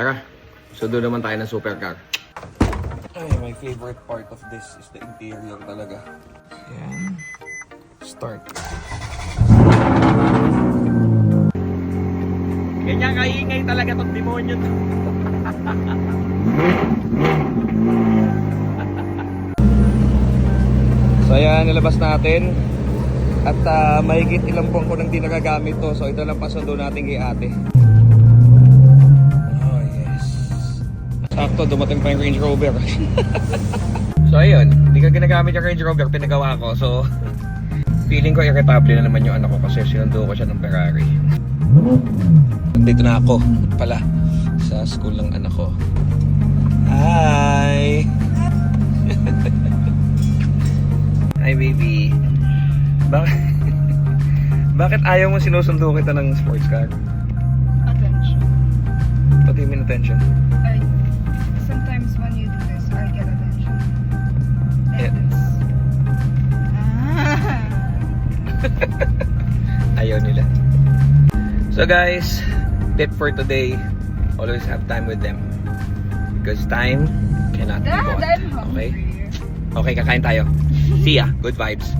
Tara, sundo naman tayo ng supercar. Ay, my favorite part of this is the interior talaga. Ayan. Start. Ganyan kaingay talaga tong demonyo to. So ayan, nilabas natin. At mahigit ilang buwan ko nang di nagagamit to. So ito lang pasundo natin kay ate. Oh yes. Sakto, dumating pa yung Range Rover. So ayun, hindi ka ginagamit yung Range Rover, pinagawa ko. So feeling ko irritable na naman yung anak ko kasi sinundo ko siya ng Ferrari. Dito na ako pala sa school ng anak ko. Hi! Hi baby. Bakit ayaw mo sinusundo kita ng sports car? Attention. What do you mean attention? Sometimes when you do this, I get attention. Yeah. Like this. Ayaw nila. So guys, tip for today, always have time with them. Because time cannot be Dad, bought. I'm hungry. Okay? Okay, kakain tayo. See ya. Good vibes.